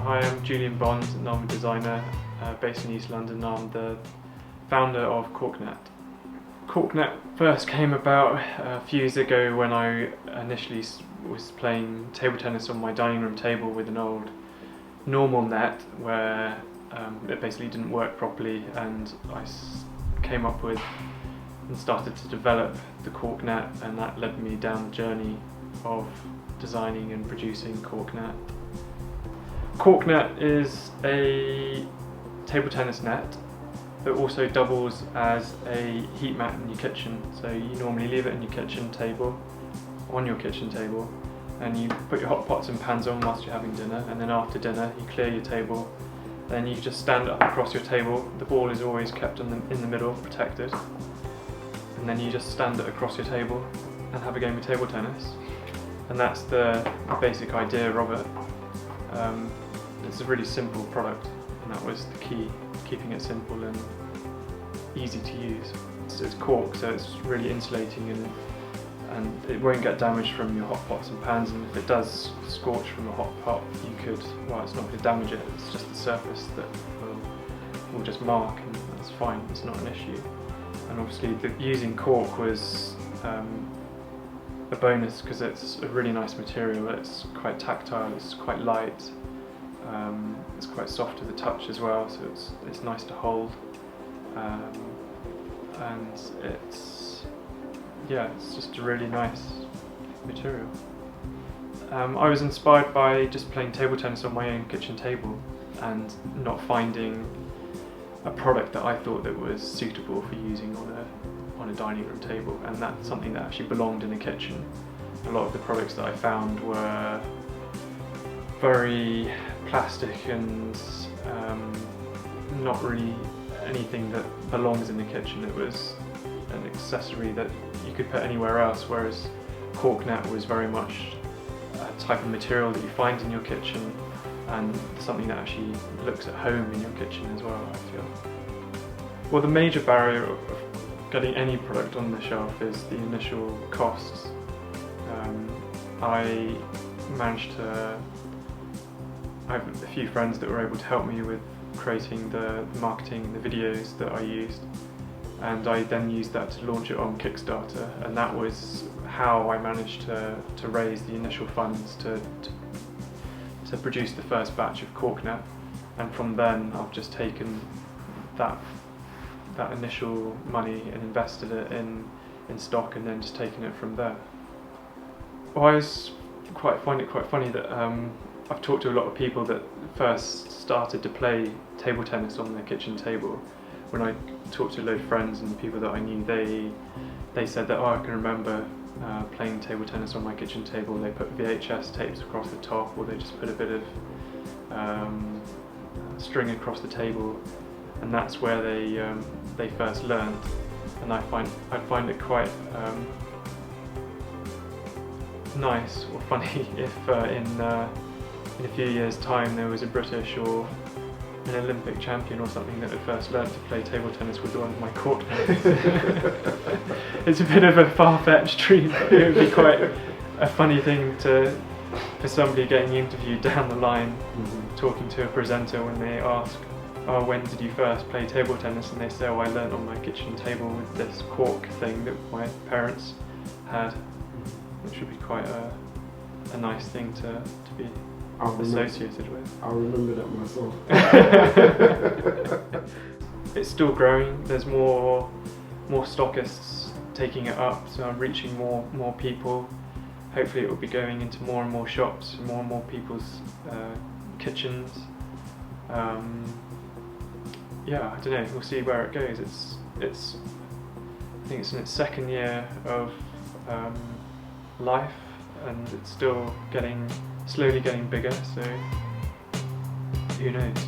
Hi, I'm Julian Bond and I'm a designer based in East London. I'm the founder of Corknet. Corknet first came about a few years ago when I initially was playing table tennis on my dining room table with an old normal net where it basically didn't work properly, and I came up with and started to develop the Corknet, and that led me down the journey of designing and producing Corknet. Corknet is a table tennis net that also doubles as a heat mat in your kitchen. So you normally leave it in your kitchen table, on your kitchen table, and you put your hot pots and pans on whilst you're having dinner, and then after dinner you clear your table, then you just stand up across your table. The ball is always kept in the middle, protected, and then you just stand it across your table and have a game of table tennis. And that's the basic idea of it. It's a really simple product, and that was the key, keeping it simple and easy to use. It's cork, so it's really insulating, and it won't get damaged from your hot pots and pans, and if it does scorch from a hot pot, you could, well, it's not going to damage it, it's just the surface that will just mark, and that's fine, it's not an issue. And obviously using cork was a bonus because it's a really nice material. It's quite tactile, it's quite light, it's quite soft to the touch as well, so it's nice to hold, and it's just a really nice material. I was inspired by just playing table tennis on my own kitchen table and not finding a product that I thought that was suitable for using on a dining room table, and that's something that actually belonged in the kitchen. A lot of the products that I found were very plastic and not really anything that belongs in the kitchen. It was an accessory that you could put anywhere else, whereas Corknet was very much a type of material that you find in your kitchen, and something that actually looks at home in your kitchen as well, I feel. Well, the major barrier of getting any product on the shelf is the initial costs. I have a few friends that were able to help me with creating the marketing, the videos that I used, and I then used that to launch it on Kickstarter, and that was how I managed to raise the initial funds to produce the first batch of Corknet. And from then I've just taken that initial money and invested it in stock, and then just taken it from there. Well, I find it quite funny that I've talked to a lot of people that first started to play table tennis on their kitchen table. When I talked to a load of friends and people that I knew, they said that, oh, I can remember playing table tennis on my kitchen table. They put VHS tapes across the top, or they just put a bit of string across the table, and that's where they first learned. And I find it quite nice or funny if in a few years' time there was a British or an Olympic champion or something that had first learned to play table tennis with one of my court nets. It's a bit of a far-fetched dream, but it would be quite a funny thing for somebody getting interviewed down the line, talking to a presenter when they ask, oh, when did you first play table tennis? And they say, oh, I learnt on my kitchen table with this cork thing that my parents had, which would be quite a nice thing to be associated with. I remember that myself. It's still growing. There's more stockists taking it up, so I'm reaching more people. Hopefully it will be going into more and more shops, more and more people's kitchens. Yeah, I don't know. We'll see where it goes. I think it's in its second year of life, and it's still slowly getting bigger. So who knows?